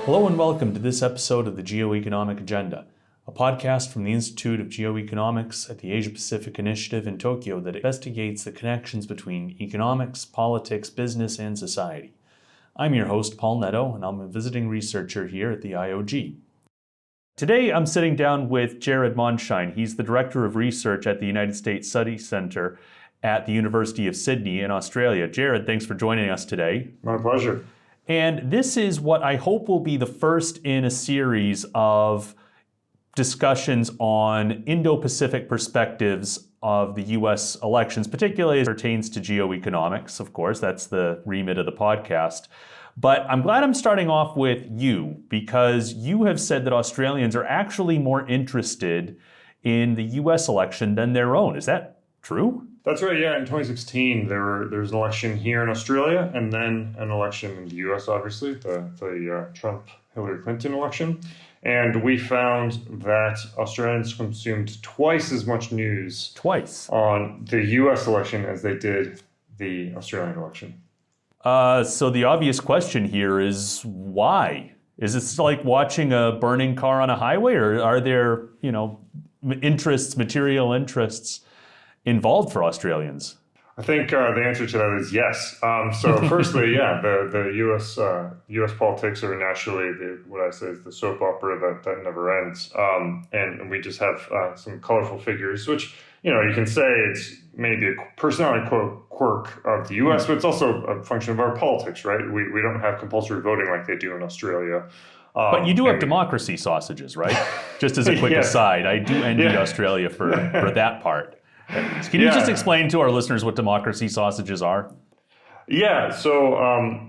Hello and welcome to this episode of the Geoeconomic Agenda, a podcast from the Institute of Geoeconomics at the Asia-Pacific Initiative in Tokyo that investigates the connections between economics, politics, business, and society. I'm your host, Paul Nadeau, and I'm a visiting researcher here at the IOG. Today, I'm sitting down with Jared Mondschein. He's the Director of Research at the United States Studies Centre at the University of Sydney in Australia. Jared, thanks for joining us today. My pleasure. And this is what I hope will be the first in a series of discussions on Indo-Pacific perspectives of the U.S. elections, particularly as it pertains to geoeconomics, of course. That's the remit of the podcast. But I'm glad I'm starting off with you, because you have said that Australians are actually more interested in the U.S. election than their own. Is that true? That's right, yeah. In 2016, there was an election here in Australia, and then an election in the U.S., obviously, the Trump-Hillary Clinton election. And we found that Australians consumed twice as much news on the U.S. election as they did the Australian election. So the obvious question here is why? Is this like watching a burning car on a highway, or are there, material interests involved for Australians? I think the answer to that is yes. So firstly, yeah, the U.S. politics are naturally what I say is the soap opera that never ends. And we just have some colorful figures, which, you can say it's maybe a personality quirk of the U.S., but it's also a function of our politics, right? We don't have compulsory voting like they do in Australia. But you do have democracy sausages, right? Just as a quick aside, I do envy Australia for that part. Can you just explain to our listeners what democracy sausages are? Yeah, so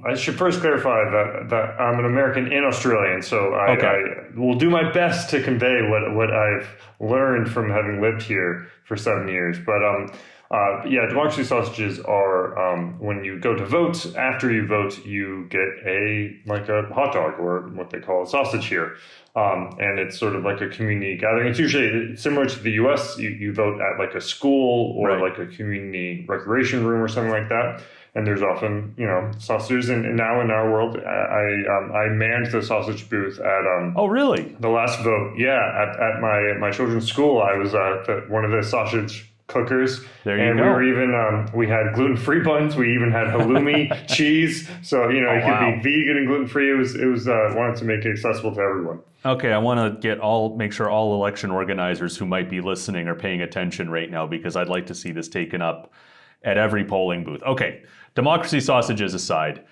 I should first clarify that I'm an American in Australia, and so I will do my best to convey what I've learned from having lived here for 7 years. But democracy sausages are when you go to vote. After you vote, you get a hot dog, or what they call a sausage here. And it's sort of like a community gathering. It's usually similar to the U.S. You vote at like a school or like a community recreation room or something like that. And there's often, sausages. And now in our world, I manned the sausage booth at oh, really? The last vote. Yeah, at my children's school, I was one of the sausage cookers. There you and go. We were even we had gluten-free buns. We even had halloumi cheese. So it could be vegan and gluten-free. It was wanted to make it accessible to everyone. Okay, I want to make sure all election organizers who might be listening are paying attention right now, because I'd like to see this taken up at every polling booth. Okay, democracy sausages aside,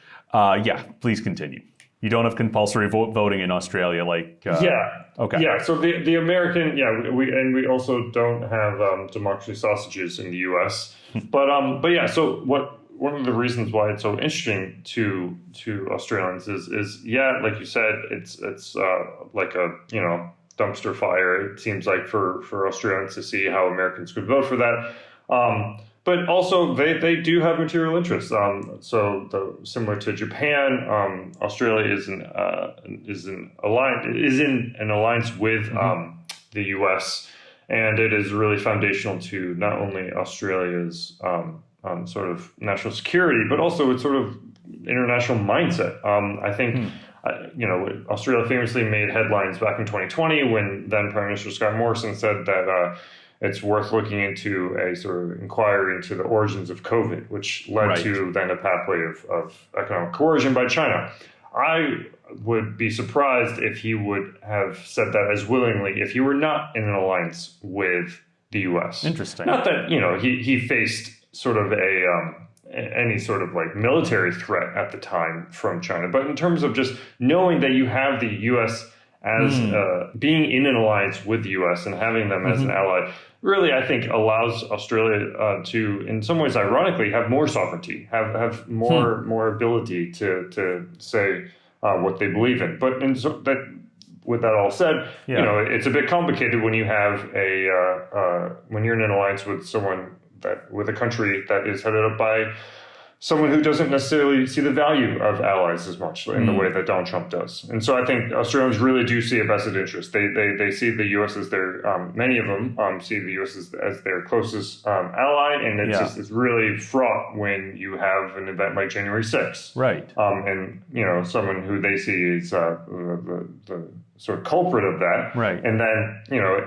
please continue. You don't have compulsory voting in Australia, Okay. Yeah. So the American, we also don't have democracy sausages in the U.S. but yeah. So one of the reasons why it's so interesting to Australians is like you said, it's like a dumpster fire. It seems like for Australians to see how Americans could vote for that. But also, they do have material interests. Similar to Japan, Australia is in an alliance with the U.S., and it is really foundational to not only Australia's sort of national security, but also its sort of international mindset. I think. Australia famously made headlines back in 2020 when then Prime Minister Scott Morrison said that it's worth looking into a sort of inquiry into the origins of COVID, which led to then a pathway of economic coercion by China. I would be surprised if he would have said that as willingly if he were not in an alliance with the U.S. Interesting. Not that, he faced sort of any sort of like military threat at the time from China, but in terms of just knowing that you have the U.S. as being in an alliance with the U.S. and having them as an ally, really, I think, allows Australia to, in some ways, ironically, have more sovereignty, have more ability to say what they believe in. But with that all said, it's a bit complicated when you have when you're in an alliance with with a country that is headed up by someone who doesn't necessarily see the value of allies as much in the way that Donald Trump does. And so I think Australians really do see a vested interest. They see the U.S. as their, many of them see the U.S. as their closest ally. And it's really fraught when you have an event like January 6th. Right. And, someone who they see is the sort of culprit of that. Right. And then,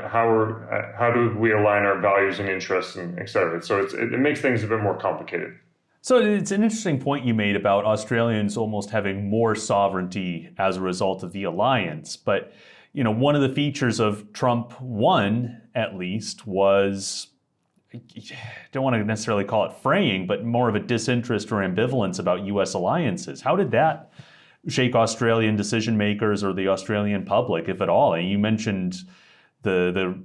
how do we align our values and interests and et cetera. So it makes things a bit more complicated. So it's an interesting point you made about Australians almost having more sovereignty as a result of the alliance. But, one of the features of Trump 1, at least, was, I don't want to necessarily call it fraying, but more of a disinterest or ambivalence about U.S. alliances. How did that shake Australian decision makers or the Australian public, if at all? And you mentioned the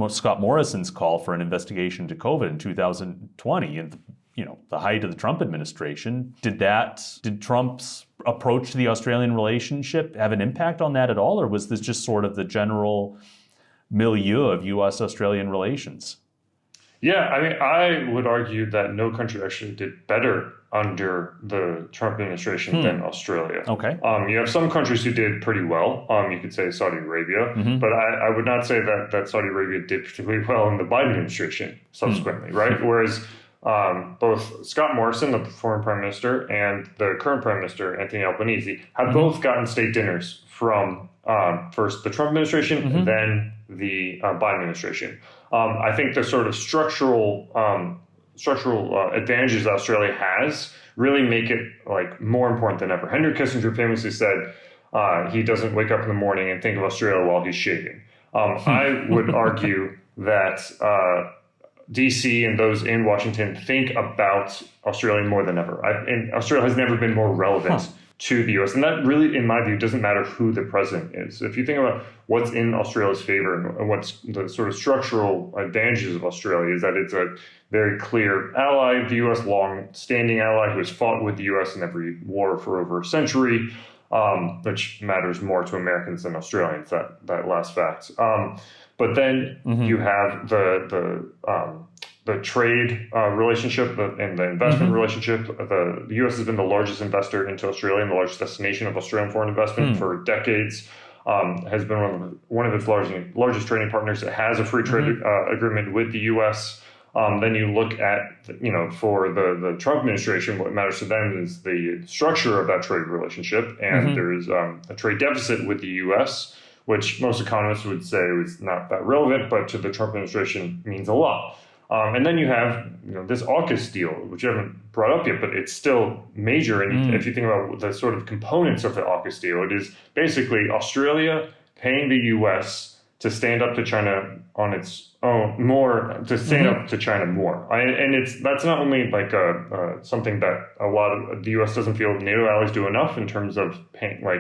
Scott Morrison's call for an investigation into COVID in 2020 and the height of the Trump administration. Did Trump's approach to the Australian relationship have an impact on that at all, or was this just sort of the general milieu of U.S.-Australian relations? Yeah, I would argue that no country actually did better under the Trump administration than Australia. Okay. You have some countries who did pretty well. You could say Saudi Arabia, but I would not say that Saudi Arabia did particularly well in the Biden administration subsequently, right? Whereas both Scott Morrison, the former prime minister, and the current prime minister, Anthony Albanese, have both gotten state dinners from first the Trump administration and then the Biden administration. I think the sort of structural advantages Australia has really make it more important than ever. Henry Kissinger famously said he doesn't wake up in the morning and think of Australia while he's shaving. I would argue that DC and those in Washington think about Australia more than ever. And Australia has never been more relevant to the U.S. And that really, in my view, doesn't matter who the president is. If you think about what's in Australia's favor and what's the sort of structural advantages of Australia, is that it's a very clear ally of the U.S., long-standing ally who has fought with the U.S. in every war for over a century, which matters more to Americans than Australians, that last fact. But then you have the trade relationship and the investment relationship. The U.S. has been the largest investor into Australia and the largest destination of Australian foreign investment for decades. Has been one of its largest trading partners. It has a free trade agreement with the U.S. Then you look at, for the Trump administration, what matters to them is the structure of that trade relationship. And there's a trade deficit with the U.S., which most economists would say was not that relevant, but to the Trump administration means a lot. And then you have this AUKUS deal, which you haven't brought up yet, but it's still major. And if you think about the sort of components of the AUKUS deal, it is basically Australia paying the U.S. to stand up to China on its own more, to stand up to China more. And that's not only something that a lot of the U.S. doesn't feel NATO allies do enough in terms of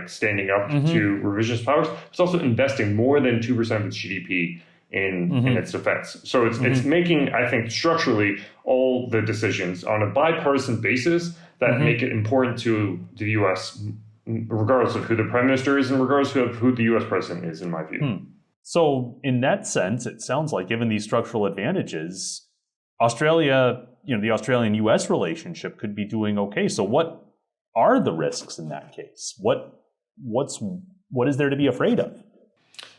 standing up to revisionist powers. It's also investing more than 2% of its GDP in its defense. So it's making, I think, structurally all the decisions on a bipartisan basis that make it important to the U.S., regardless of who the prime minister is and regardless of who the U.S. president is, in my view. So in that sense, it sounds like given these structural advantages, Australia, the Australian-U.S. relationship could be doing okay. So what are the risks in that case? What is there to be afraid of?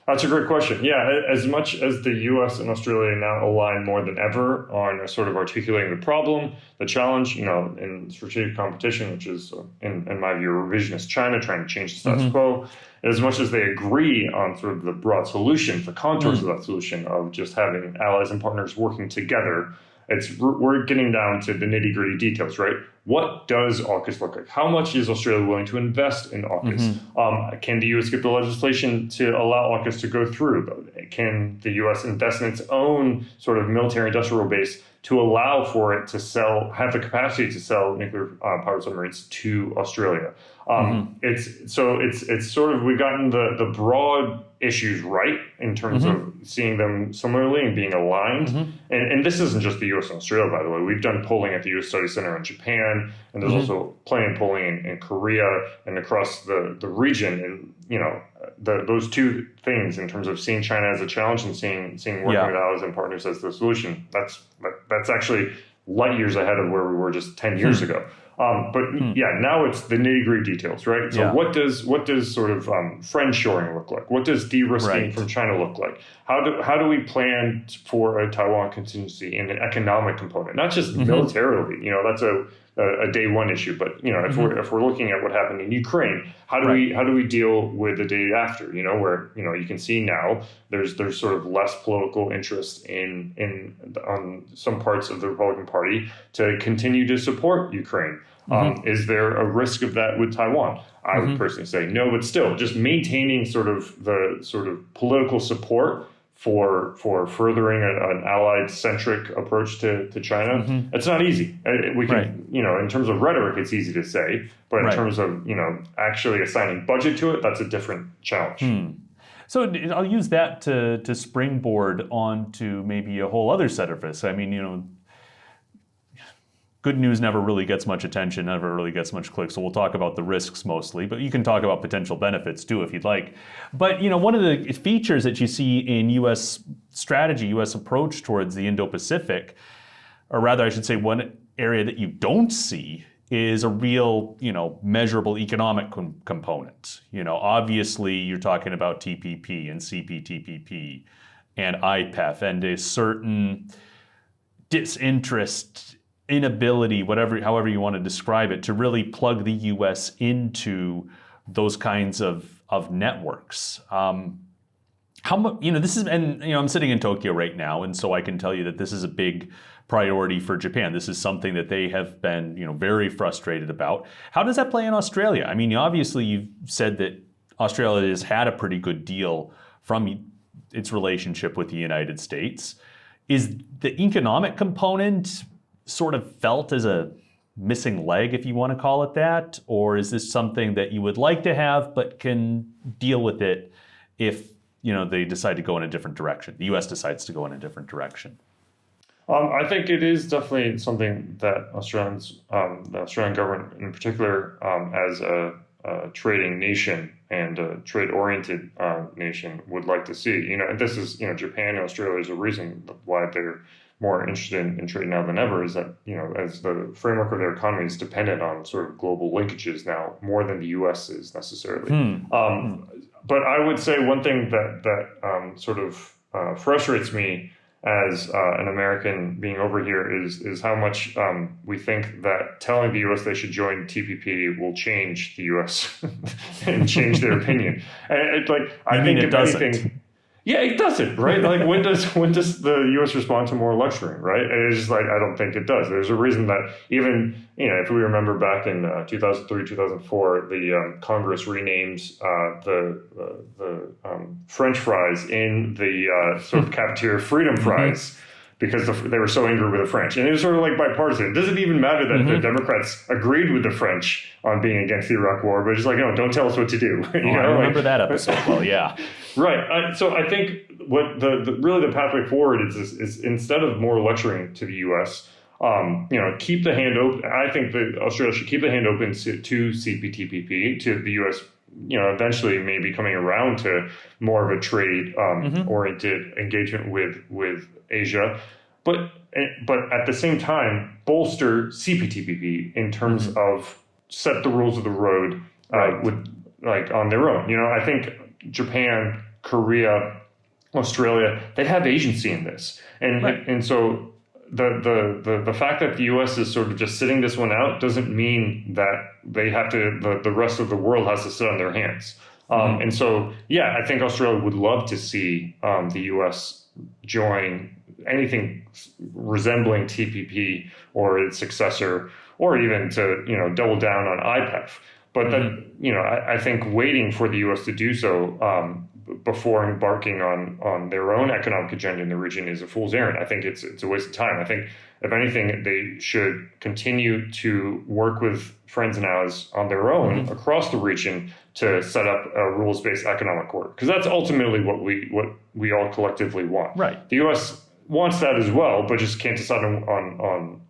That's a great question. Yeah, as much as the U.S. and Australia now align more than ever on sort of articulating the problem, the challenge, in strategic competition, which is, in my view, revisionist China trying to change the status quo, as much as they agree on sort of the broad solutions, the contours of that solution of just having allies and partners working together, we're getting down to the nitty-gritty details, right? What does AUKUS look like? How much is Australia willing to invest in AUKUS? Can the U.S. get the legislation to allow AUKUS to go through? Can the U.S. invest in its own sort of military-industrial base to allow for it to have the capacity to sell nuclear-powered submarines to Australia? It's sort of, we've gotten the broad issues right in terms of seeing them similarly and being aligned. And this isn't just the U.S. and Australia, by the way. We've done polling at the U.S. Study Center in Japan, and there's also plenty of polling in Korea and across the region. And, those two things in terms of seeing China as a challenge and seeing working with allies and partners as the solution, that's actually light years ahead of where we were just 10 years ago. But yeah, now it's the nitty-gritty details, right? So what does sort of friend shoring look like? What does de-risking from China look like? How do we plan for a Taiwan contingency in an economic component, not just militarily? That's a day one issue, but if we're looking at what happened in Ukraine, how do we deal with the day after? Where you can see now there's sort of less political interest on some parts of the Republican Party to continue to support Ukraine. Is there a risk of that with Taiwan? I would personally say no, but still, just maintaining sort of the sort of political support for furthering an allied-centric approach to China. It's not easy. We can, in terms of rhetoric, it's easy to say, but in terms of, actually assigning budget to it, that's a different challenge. So I'll use that to springboard onto maybe a whole other set of risks. I mean, good news never really gets much attention, never really gets much clicks. So we'll talk about the risks mostly, but you can talk about potential benefits too if you'd like. But one of the features that you see in U.S. strategy, U.S. approach towards the Indo-Pacific, or rather I should say one area that you don't see is a real, measurable economic component. Obviously you're talking about TPP and CPTPP and IPEF and a certain disinterest, inability, however you want to describe it, to really plug the U.S. into those kinds of networks. How much, this is, and I'm sitting in Tokyo right now, and so I can tell you that this is a big priority for Japan. This is something that they have been, very frustrated about. How does that play in Australia? I mean, obviously you've said that Australia has had a pretty good deal from its relationship with the United States. Is the economic component sort of felt as a missing leg, if you want to call it that? Or is this something that you would like to have but can deal with it if they decide to go in a different direction? The U.S. decides to go in a different direction. I think it is definitely something that the Australian government in particular, as a trading nation and a trade-oriented nation, would like to see. And this is, Japan and Australia is a reason why they're more interested in trade now than ever, is that, as the framework of their economy is dependent on sort of global linkages now more than the U.S. is necessarily. But I would say one thing that sort of frustrates me as an American being over here is how much we think that telling the U.S. they should join TPP will change the U.S. and change their opinion. And I think if anything, yeah, it doesn't, right? Like when does the U.S. respond to more lecturing, right? And it's just I don't think it does. There's a reason that even if we remember back in 2003, 2004, the Congress renames the French fries in the sort of cafeteria freedom fries because they were so angry with the French. And it was sort of like bipartisan. It doesn't even matter that the Democrats agreed with the French on being against the Iraq War, but it's like, no, don't tell us what to do. I remember that episode well, yeah. Right. So I think what the pathway forward is instead of more lecturing to the U.S., keep the hand open. I think that Australia should keep the hand open to CPTPP, to the U.S., eventually maybe coming around to more of a trade oriented engagement with Asia, but at the same time bolster CPTPP in terms of set the rules of the road with on their own. I think Japan, Korea, Australia, they have agency in this, and so the fact that the U.S. is sort of just sitting this one out doesn't mean that they have to. The rest of the world has to sit on their hands. And so, yeah, I think Australia would love to see the U.S. join anything resembling TPP or its successor, or even to double down on IPEF. But I think waiting for the U.S. to do so before embarking on their own economic agenda in the region is a fool's errand. I think it's a waste of time. I think, if anything, they should continue to work with friends and allies on their own across the region to set up a rules-based economic order, because that's ultimately what we all collectively want. Right. The U.S. wants that as well, but just can't decide on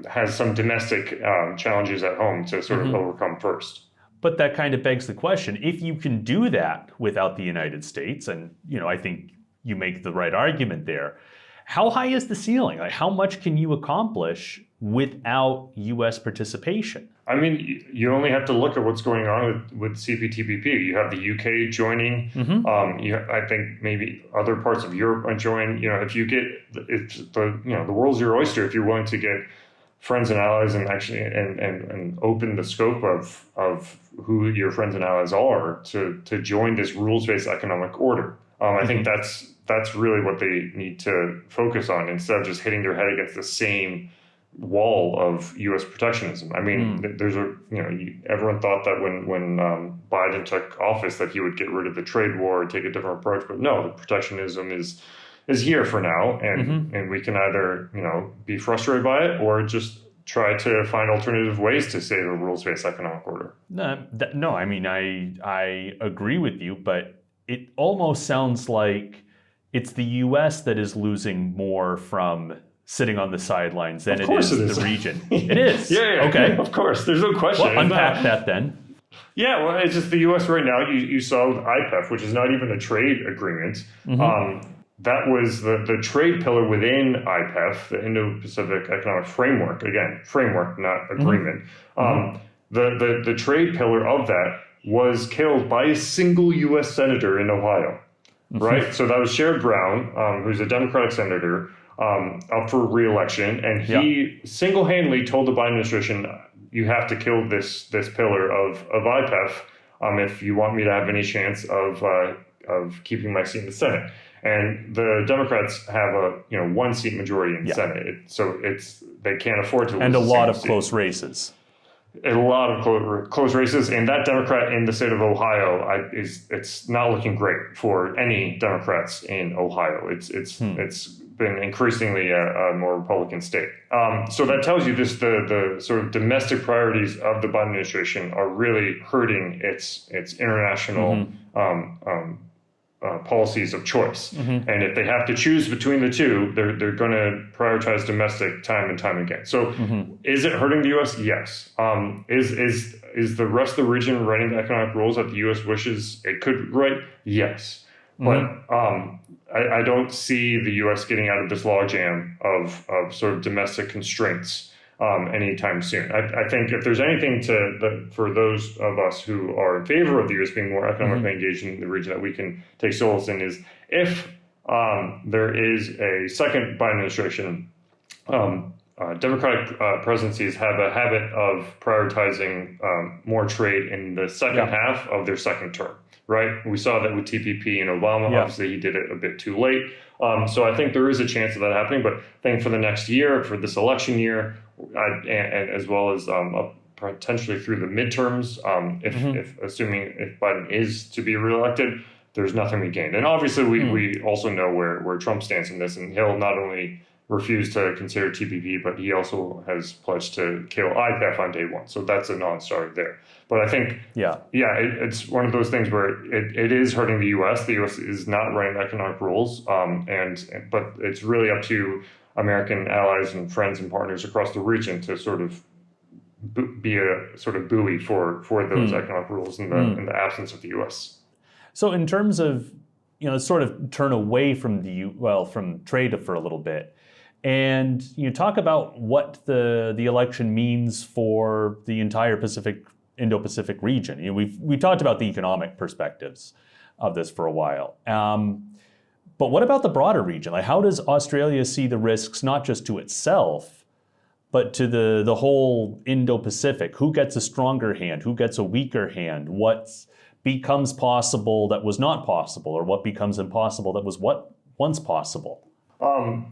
has some domestic challenges at home to sort of overcome first. But that kind of begs the question, if you can do that without the United States, and I think you make the right argument there, how high is the ceiling? Like, how much can you accomplish without U.S. participation. I mean, you only have to look at what's going on with CPTPP. You have the UK joining. I think maybe other parts of Europe are joining. If you get the world's your oyster. If you're willing to get friends and allies and actually and open the scope of who your friends and allies are to join this rules-based economic order. I think that's really what they need to focus on instead of just hitting their head against the same wall of U.S. protectionism. I mean, everyone thought that when Biden took office that he would get rid of the trade war and take a different approach, but no, the protectionism is here for now, and we can either be frustrated by it or just try to find alternative ways to save a rules-based economic order. No, I mean I agree with you, but it almost sounds like it's the U.S. that is losing more from sitting on the sidelines than it is the region. It is. Yeah. Okay. Of course. There's no question. Well, unpack that then. Yeah, well, it's just the U.S. right now. You saw with IPEF, which is not even a trade agreement. That was the trade pillar within IPEF, the Indo-Pacific Economic Framework. Again, framework, not agreement. The trade pillar of that was killed by a single U.S. senator in Ohio, right? So that was Sherrod Brown, who's a Democratic senator, up for re-election, and he single-handedly told the Biden administration, "You have to kill this pillar of IPEF if you want me to have any chance of keeping my seat in the Senate." And the Democrats have a 1-seat majority in the Senate, so they can't afford to lose. And a lot of close races. A lot of close races, and that Democrat in the state of Ohio it's not looking great for any Democrats in Ohio. It's been increasingly a more Republican state. So that tells you just the sort of domestic priorities of the Biden administration are really hurting its international policies of choice. And if they have to choose between the two, they're going to prioritize domestic time and time again. So is it hurting the U.S.? Yes. Is the rest of the region writing the economic rules that the U.S. wishes it could write? Yes. But I don't see the U.S. getting out of this logjam of sort of domestic constraints anytime soon. I think if there's anything for those of us who are in favor of the U.S. being more economically engaged in the region that we can take solace in is if there is a second Biden administration, Democratic presidencies have a habit of prioritizing more trade in the second half of their second term. Right, we saw that with TPP and Obama. Obviously, he did it a bit too late. So I think there is a chance of that happening. But I think for the next year, for this election year, and as well as potentially through the midterms, assuming if Biden is to be reelected, there's nothing we gained. And obviously, we also know where Trump stands in this, and he'll not only refuse to consider TPP, but he also has pledged to kill IPEF on day one. So that's a non-starter there. But I think, it's one of those things where it is hurting the U.S. The U.S. is not writing economic rules, but it's really up to American allies and friends and partners across the region to sort of be a sort of buoy for those economic rules in the absence of the U.S. So in terms of, sort of turn away from from trade for a little bit, and you talk about what the election means for the entire Indo-Pacific region. We've talked about the economic perspectives of this for a while. But what about the broader region? Like, how does Australia see the risks, not just to itself, but to the whole Indo-Pacific? Who gets a stronger hand? Who gets a weaker hand? What becomes possible that was not possible, or what becomes impossible that was once possible?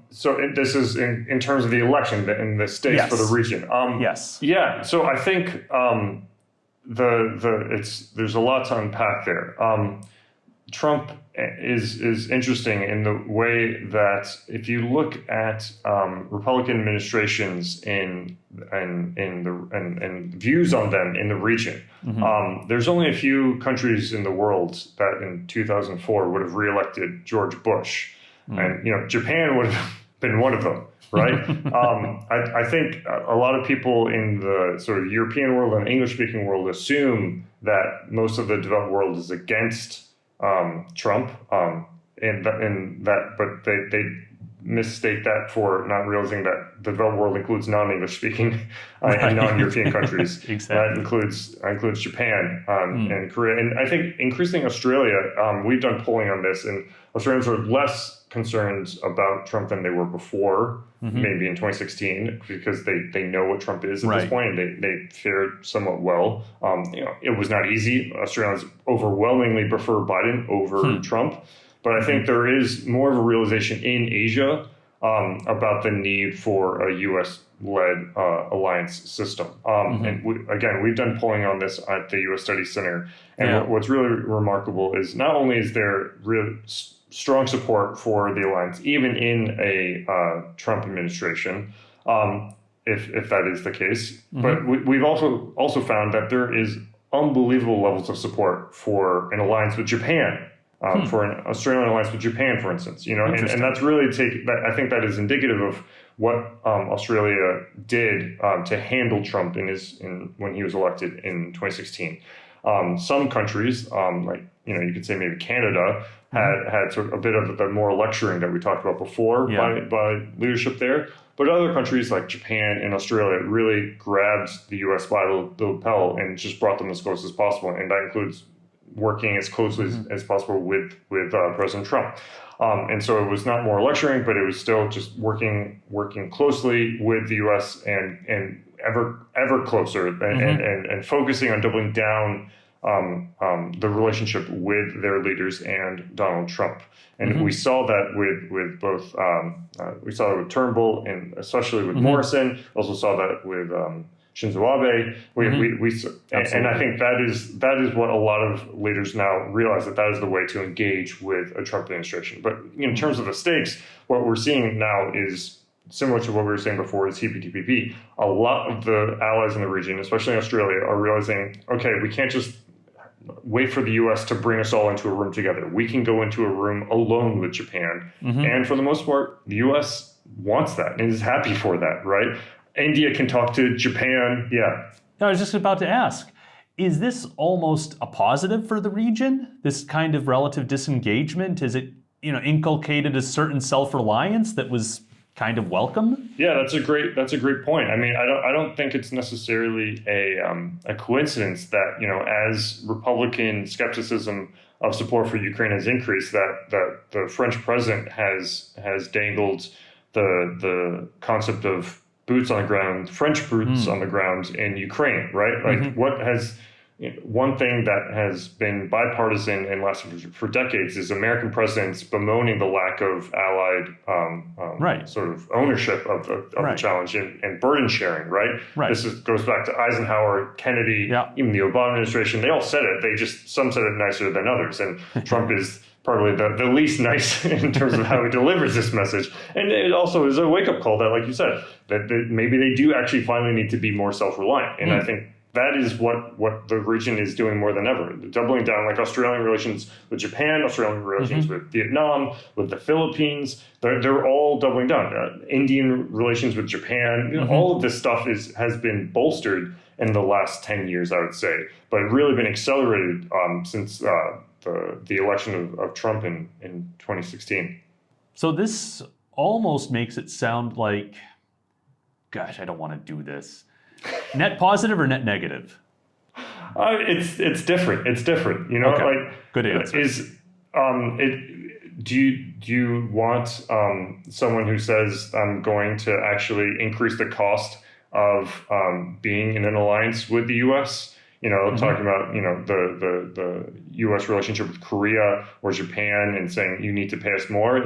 So this is in terms of the election in the states for the region. Yes. Yeah. So I think there's a lot to unpack there. Trump is interesting in the way that if you look at Republican administrations and views on them in the region, there's only a few countries in the world that in 2004 would have reelected George Bush. And, Japan would have been one of them, right? I think a lot of people in the sort of European world and English-speaking world assume that most of the developed world is against Trump, but they mistake that for not realizing that the developed world includes non-English speaking and non-European countries. Exactly. That includes Japan and Korea. And I think increasingly Australia, we've done polling on this, and Australians are less concerned about Trump than they were before, maybe in 2016, because they know what Trump is at this point, and they fared somewhat well. It was not easy. Australians overwhelmingly prefer Biden over Trump. But I think there is more of a realization in Asia about the need for a U.S.-led alliance system. And we've done polling on this at the U.S. Studies Center. And what's really remarkable is not only is there real strong support for the alliance, even in a Trump administration, if that is the case, but we've also found that there is unbelievable levels of support for an alliance with Japan. For an Australian alliance with Japan, for instance, and that's really I think that is indicative of what Australia did to handle Trump when he was elected in 2016. Some countries, you could say maybe Canada, had sort of a bit of the moral lecturing that we talked about before by leadership there. But other countries like Japan and Australia really grabbed the U.S. by the lapel and just brought them as close as possible, and that includes working as closely as possible with President Trump. And so it was not more lecturing, but it was still just working closely with the U.S. and ever closer and focusing on doubling down the relationship with their leaders and Donald Trump. And we saw that with both, we saw that with Turnbull and especially with Morrison, also saw that with Shinzo Abe. And I think that is what a lot of leaders now realize, that is the way to engage with a Trump administration. But in terms of the stakes, what we're seeing now is similar to what we were saying before, is CPTPP. A lot of the allies in the region, especially in Australia, are realizing, okay, we can't just wait for the U.S. to bring us all into a room together. We can go into a room alone with Japan. And for the most part, the U.S. wants that and is happy for that, right? India can talk to Japan. Yeah. I was just about to ask, is this almost a positive for the region? This kind of relative disengagement? Is it, inculcated a certain self-reliance that was kind of welcome? Yeah, that's a great point. I mean, I don't think it's necessarily a coincidence that, as Republican skepticism of support for Ukraine has increased, that the French president has dangled the concept of boots on the ground, French boots on the ground in Ukraine, right? Like one thing that has been bipartisan and lasted for decades is American presidents bemoaning the lack of allied sort of ownership of the challenge and burden sharing, right? This goes back to Eisenhower, Kennedy, even the Obama administration. They all said it. Some said it nicer than others. And Trump is probably the least nice in terms of how he delivers this message. And it also is a wake-up call that, like you said, that maybe they do actually finally need to be more self-reliant. And I think that is what the region is doing more than ever. Doubling down, like Australian relations with Japan, Australian relations with Vietnam, with the Philippines, they're all doubling down. Indian relations with Japan, all of this stuff has been bolstered in the last 10 years, I would say, but really been accelerated since the election of Trump in 2016. So this almost makes it sound like, gosh, I don't want to do this. Net positive or net negative? It's different. It's different. Okay. Like, good answer. Do you want someone who says I'm going to actually increase the cost of being in an alliance with the U.S.? Talking about the U.S. relationship with Korea or Japan and saying you need to pay us more.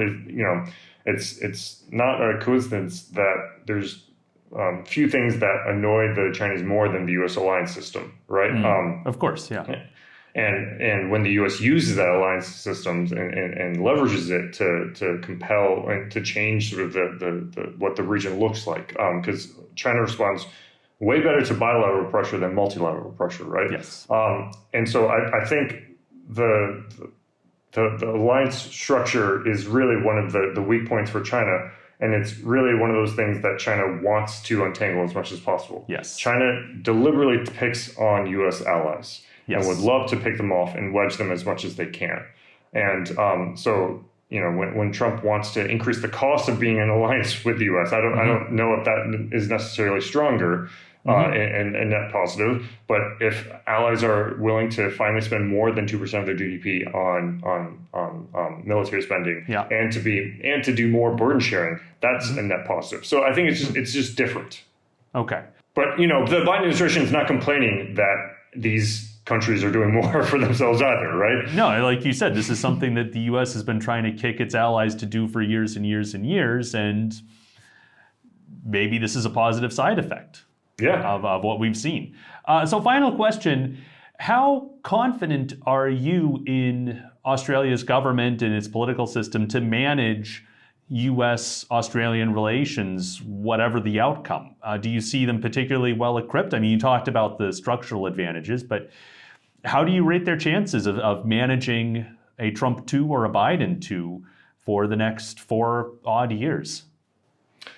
It's not a coincidence that there's few things that annoy the Chinese more than the U.S. alliance system, right? Of course, yeah. And when the U.S. uses that alliance system and leverages it to compel and to change sort of the what the region looks like, because China responds way better to bilateral pressure than multilateral pressure, right? Yes. And so I think the alliance structure is really one of the weak points for China. And it's really one of those things that China wants to untangle as much as possible. Yes. China deliberately picks on U.S. allies and would love to pick them off and wedge them as much as they can. And so when Trump wants to increase the cost of being in alliance with the U.S. I don't know if that is necessarily stronger and net positive. But if allies are willing to finally spend more than 2% of their GDP on military spending and to do more burden sharing, that's a net positive. So I think it's just different. Okay. But the Biden administration is not complaining that these countries are doing more for themselves either, right? No, like you said, this is something that the U.S. has been trying to kick its allies to do for years and years and years, and maybe this is a positive side effect of what we've seen. So final question, how confident are you in Australia's government and its political system to manage U.S.-Australian relations, whatever the outcome? Do you see them particularly well equipped? I mean, you talked about the structural advantages, but how do you rate their chances of managing a Trump 2 or a Biden 2 for the next 4 odd years?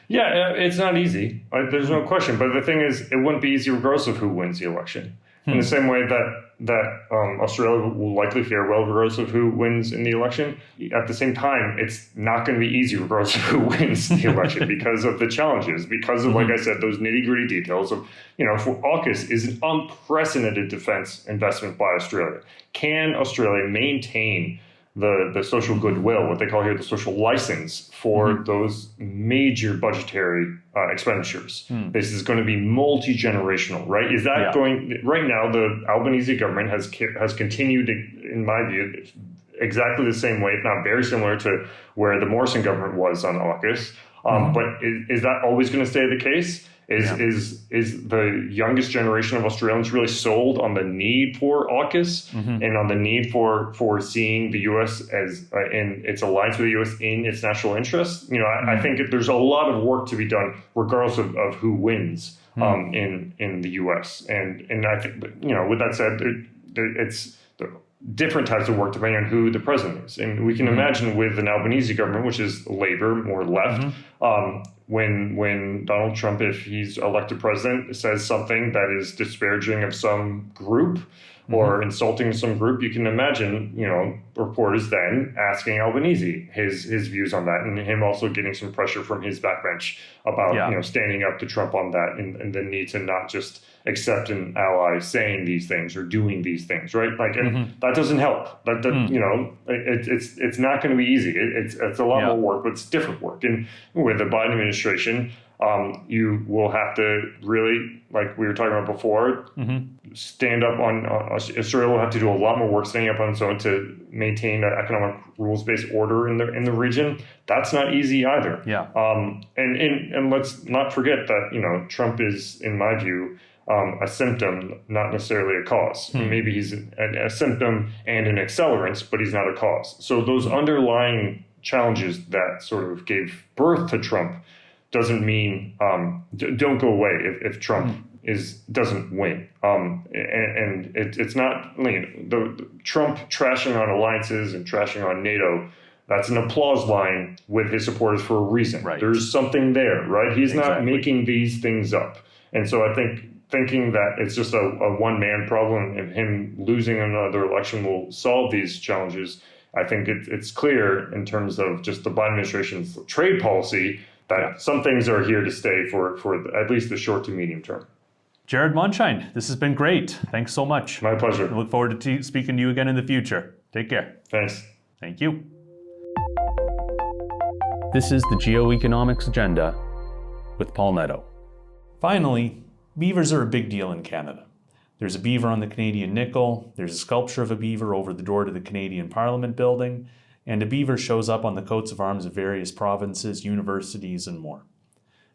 Yeah, it's not easy. There's no question. But the thing is, it wouldn't be easy regardless of who wins the election. In the same way that Australia will likely fare well regardless of who wins in the election. At the same time, it's not going to be easy regardless of who wins the election because of the challenges, because of, like I said, those nitty-gritty details of, for AUKUS is an unprecedented defense investment by Australia. Can Australia maintain the social goodwill, what they call here the social license for those major budgetary expenditures? This is going to be multi-generational, right? Is that going, right now, the Albanese government has continued, in my view, exactly the same way, if not very similar to where the Morrison government was on AUKUS. But is that always going to stay the case? Is the youngest generation of Australians really sold on the need for AUKUS and on the need for seeing the U.S. as in its alliance with the U.S. in its national interests? I think there's a lot of work to be done regardless of who wins in the U.S. And I think, with that said, it's different types of work depending on who the president is. And we can imagine with an Albanese government, which is Labour, more left, when Donald Trump, if he's elected president, says something that is disparaging of some group or insulting some group, you can imagine, reporters then asking Albanese his views on that, and him also getting some pressure from his backbench about, standing up to Trump on that and the need to not just accept an ally saying these things or doing these things, right? Like, and that doesn't help. It's not going to be easy. It's a lot more work, but it's different work. And with the Biden administration, you will have to really, like we were talking about before, stand up on Australia will have to do a lot more work standing up on its own to maintain an economic rules-based order in the region. That's not easy either. And let's not forget that Trump is, in my view, a symptom, not necessarily a cause. Maybe he's a symptom and an accelerant, but he's not a cause. So those underlying challenges that sort of gave birth to Trump doesn't mean don't go away if Trump doesn't win. And it's not the Trump trashing on alliances and trashing on NATO. That's an applause line with his supporters for a reason. Right. There's something there, right? He's not making these things up. And so I think thinking that it's just a one-man problem and him losing another election will solve these challenges, I think it's clear in terms of just the Biden administration's trade policy that some things are here to stay for at least the short to medium term. Jared Mondschein, this has been great. Thanks so much. My pleasure. I look forward to speaking to you again in the future. Take care. Thanks. Thank you. This is the Geoeconomics Agenda with Paul Nadeau. Finally, beavers are a big deal in Canada. There's a beaver on the Canadian nickel, there's a sculpture of a beaver over the door to the Canadian Parliament building, and a beaver shows up on the coats of arms of various provinces, universities, and more.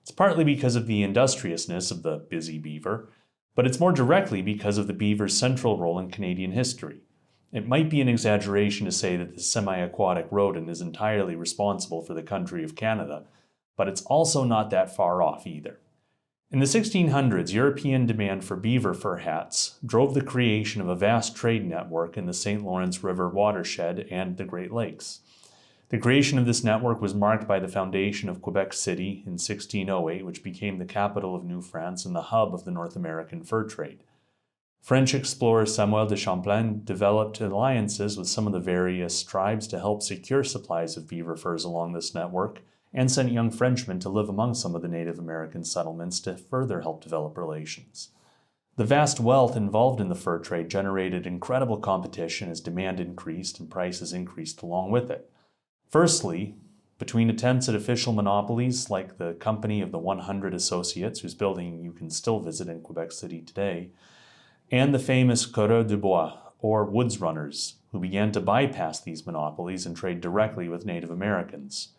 It's partly because of the industriousness of the busy beaver, but it's more directly because of the beaver's central role in Canadian history. It might be an exaggeration to say that the semi-aquatic rodent is entirely responsible for the country of Canada, but it's also not that far off either. In the 1600s, European demand for beaver fur hats drove the creation of a vast trade network in the St. Lawrence River watershed and the Great Lakes. The creation of this network was marked by the foundation of Quebec City in 1608, which became the capital of New France and the hub of the North American fur trade. French explorer Samuel de Champlain developed alliances with some of the various tribes to help secure supplies of beaver furs along this network, and sent young Frenchmen to live among some of the Native American settlements to further help develop relations. The vast wealth involved in the fur trade generated incredible competition as demand increased and prices increased along with it. Firstly, between attempts at official monopolies like the Company of the 100 Associates, whose building you can still visit in Quebec City today, and the famous coureurs de bois, or woods runners, who began to bypass these monopolies and trade directly with Native Americans.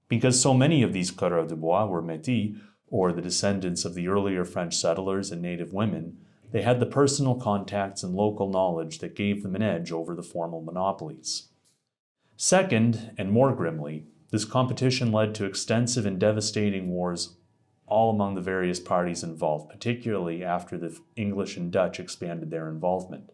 Because so many of these coureurs de bois were Métis, or the descendants of the earlier French settlers and native women, they had the personal contacts and local knowledge that gave them an edge over the formal monopolies. Second, and more grimly, this competition led to extensive and devastating wars all among the various parties involved, particularly after the English and Dutch expanded their involvement.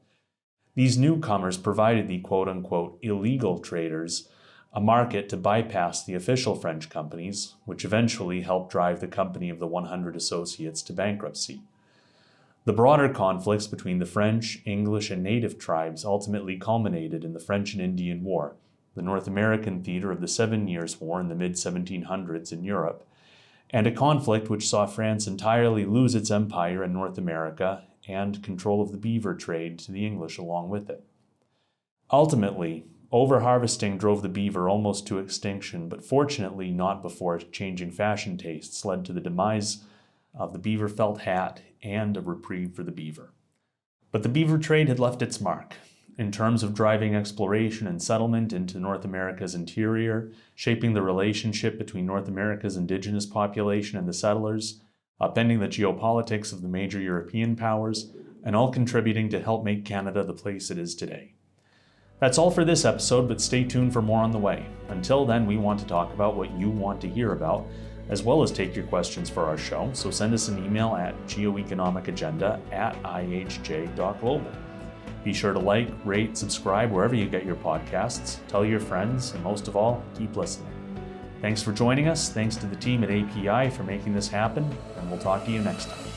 These newcomers provided the quote-unquote illegal traders a market to bypass the official French companies, which eventually helped drive the Company of the 100 Associates to bankruptcy. The broader conflicts between the French, English, and native tribes ultimately culminated in the French and Indian War, the North American theater of the 7 Years' War in the mid-1700s in Europe, and a conflict which saw France entirely lose its empire in North America and control of the beaver trade to the English along with it. Ultimately, overharvesting drove the beaver almost to extinction, but fortunately not before changing fashion tastes led to the demise of the beaver felt hat and a reprieve for the beaver. But the beaver trade had left its mark in terms of driving exploration and settlement into North America's interior, shaping the relationship between North America's indigenous population and the settlers, upending the geopolitics of the major European powers, and all contributing to help make Canada the place it is today. That's all for this episode, but stay tuned for more on the way. Until then, we want to talk about what you want to hear about, as well as take your questions for our show, so send us an email at geoeconomicagenda@ihj.global. Be sure to like, rate, subscribe wherever you get your podcasts, tell your friends, and most of all, keep listening. Thanks for joining us, thanks to the team at API for making this happen, and we'll talk to you next time.